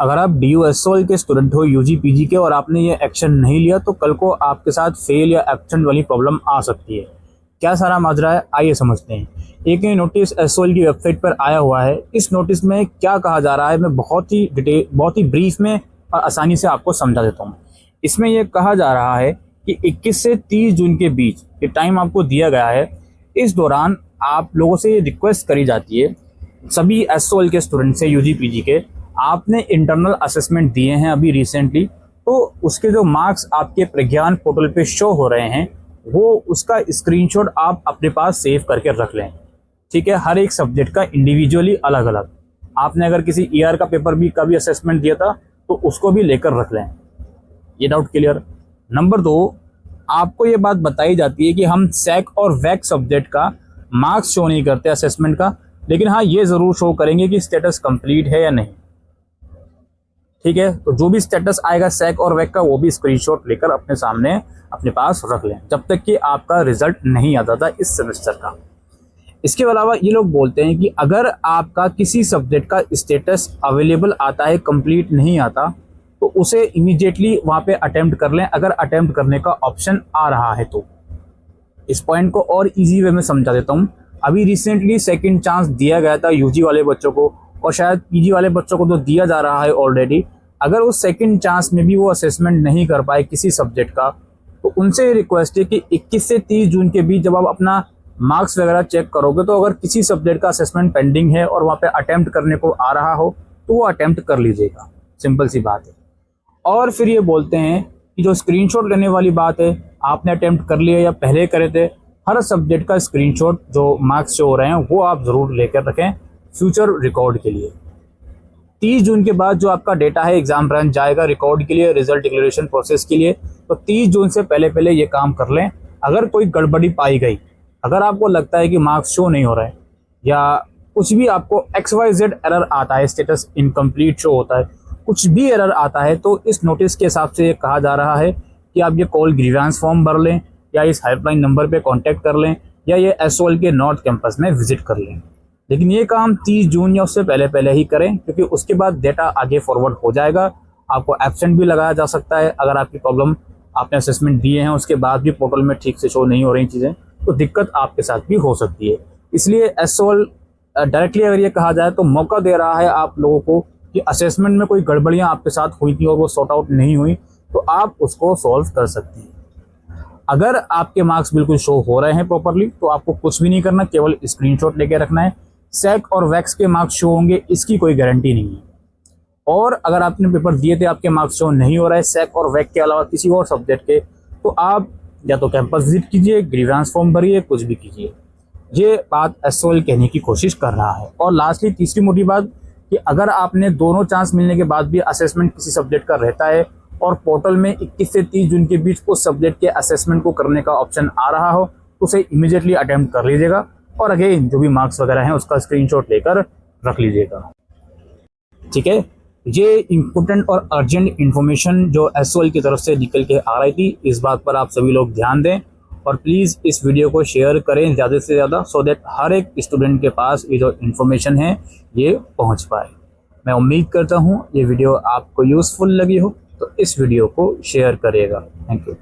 अगर आप DU/SOL के स्टूडेंट हो यूजी पीजी के और आपने ये एक्शन नहीं लिया तो कल को आपके साथ फेल या एब्सेंट वाली प्रॉब्लम आ सकती है। क्या सारा माजरा है, आइए समझते हैं। एक ये नोटिस SOL की वेबसाइट पर आया हुआ है। इस नोटिस में क्या कहा जा रहा है मैं बहुत ही ब्रीफ में और आसानी से आपको समझा देता हूँ। इसमें यह कहा जा रहा है कि 21 से 30 जून के बीच ये टाइम आपको दिया गया है। इस दौरान आप लोगों से ये रिक्वेस्ट करी जाती है, सभी SOL के स्टूडेंट से यूजी पीजी के, आपने इंटरनल असेसमेंट दिए हैं अभी रिसेंटली, तो उसके जो मार्क्स आपके प्रज्ञान पोर्टल पे शो हो रहे हैं वो उसका स्क्रीनशॉट आप अपने पास सेव करके रख लें। ठीक है, हर एक सब्जेक्ट का इंडिविजुअली अलग अलग। आपने अगर किसी ER का पेपर भी का भी असेसमेंट दिया था तो उसको भी लेकर रख लें। ये डाउट क्लियर। नंबर 2, आपको ये बात बताई जाती है कि हम सैक और वैक सब्जेक्ट का मार्क्स शो नहीं करते असेसमेंट का, लेकिन हाँ ये ज़रूर शो करेंगे कि स्टेटस कंप्लीट है या नहीं। ठीक है, तो जो भी स्टेटस आएगा सैक और वैक का वो भी स्क्रीनशॉट लेकर अपने सामने अपने पास रख लें जब तक कि आपका रिजल्ट नहीं आता था इस सेमेस्टर का। इसके अलावा ये लोग बोलते हैं कि अगर आपका किसी सब्जेक्ट का स्टेटस अवेलेबल आता है, कंप्लीट नहीं आता, तो उसे इमीडिएटली वहाँ पे अटेम्प्ट कर लें अगर अटेम्प्ट करने का ऑप्शन आ रहा है तो। इस पॉइंट को और इजी वे में समझा देता हूँ। अभी रिसेंटली सेकंड चांस दिया गया था यूजी वाले बच्चों को और शायद पीजी वाले बच्चों को तो दिया जा रहा है ऑलरेडी। अगर उस सेकंड चांस में भी वो असेसमेंट नहीं कर पाए किसी सब्जेक्ट का, तो उनसे रिक्वेस्ट है कि 21 से 30 जून के बीच जब आप अपना मार्क्स वगैरह चेक करोगे तो अगर किसी सब्जेक्ट का असेसमेंट पेंडिंग है और वहाँ पे अटेम्प्ट करने को आ रहा हो तो वो अटेम्प्ट कर लीजिएगा। सिंपल सी बात है। और फिर ये बोलते हैं कि जो स्क्रीनशॉट लेने वाली बात है, आपने अटेम्प्ट कर लिया या पहले करे थे, हर सब्जेक्ट का स्क्रीनशॉट जो मार्क्स शो हो रहे हैं वो आप ज़रूर लेकर रखें फ्यूचर रिकॉर्ड के लिए। 30 जून के बाद जो आपका डेटा है एग्जाम ब्रांच जाएगा रिकॉर्ड के लिए, रिजल्ट डिक्लेरेशन प्रोसेस के लिए, तो 30 जून से पहले ये काम कर लें। अगर कोई गड़बड़ी पाई गई, अगर आपको लगता है कि मार्क्स शो नहीं हो रहा है या कुछ भी आपको XYZ एरर आता है, स्टेटस इनकम्प्लीट शो होता है, कुछ भी एरर आता है, तो इस नोटिस के हिसाब से ये कहा जा रहा है कि आप ये कॉल ग्रीवेंस फॉर्म भर लें या इस हेल्पलाइन नंबर पे कांटेक्ट कर लें या ये SOL के नॉर्थ कैंपस में विजिट कर लें। लेकिन ये काम 30 जून या उससे पहले ही करें, क्योंकि उसके बाद डेटा आगे फॉरवर्ड हो जाएगा। आपको एब्सेंट भी लगाया जा सकता है अगर आपकी प्रॉब्लम, आपने असेसमेंट दिए हैं उसके बाद भी पोर्टल में ठीक से शो नहीं हो रही चीज़ें, तो दिक्कत आपके साथ भी हो सकती है। इसलिए SOL डायरेक्टली अगर ये कहा जाए तो मौका दे रहा है आप लोगों को कि असेसमेंट में कोई गड़बड़ियाँ आपके साथ हुई थी और वो सॉर्ट आउट नहीं हुई तो आप उसको सॉल्व कर सकते हैं। अगर आपके मार्क्स बिल्कुल शो हो रहे हैं प्रॉपरली तो आपको कुछ भी नहीं करना, केवल स्क्रीनशॉट लेके रखना है। सैक और वैक्स के मार्क्स शो होंगे इसकी कोई गारंटी नहीं है। और अगर आपने पेपर दिए थे आपके मार्क्स शो नहीं हो रहा है सैक और वैक के अलावा किसी और सब्जेक्ट के, तो आप या तो कैंपस विजिट कीजिए, ग्रीवेंस फॉर्म भरिए, कुछ भी कीजिए। ये बात SOL कहने की कोशिश कर रहा है। और लास्टली तीसरी मोटी बात कि अगर आपने दोनों चांस मिलने के बाद भी असेसमेंट किसी सब्जेक्ट का रहता है और पोर्टल में 21 से 30 जून के बीच उस सब्जेक्ट के असेसमेंट को करने का ऑप्शन आ रहा हो तो उसे इमीडिएटली अटेम्प्ट कर लीजिएगा और अगेन जो भी मार्क्स वगैरह हैं उसका स्क्रीनशॉट लेकर रख लीजिएगा। ठीक है, ये इम्पोर्टेंट और अर्जेंट इन्फॉर्मेशन जो SOL की तरफ से निकल के आ रही थी, इस बात पर आप सभी लोग ध्यान दें और प्लीज़ इस वीडियो को शेयर करें ज़्यादा से ज़्यादा, सो दैट हर एक स्टूडेंट के पास ये जो इन्फॉर्मेशन है ये पहुंच पाए। मैं उम्मीद करता हूँ ये वीडियो आपको यूज़फुल लगी हो, तो इस वीडियो को शेयर करिएगा। Thank you.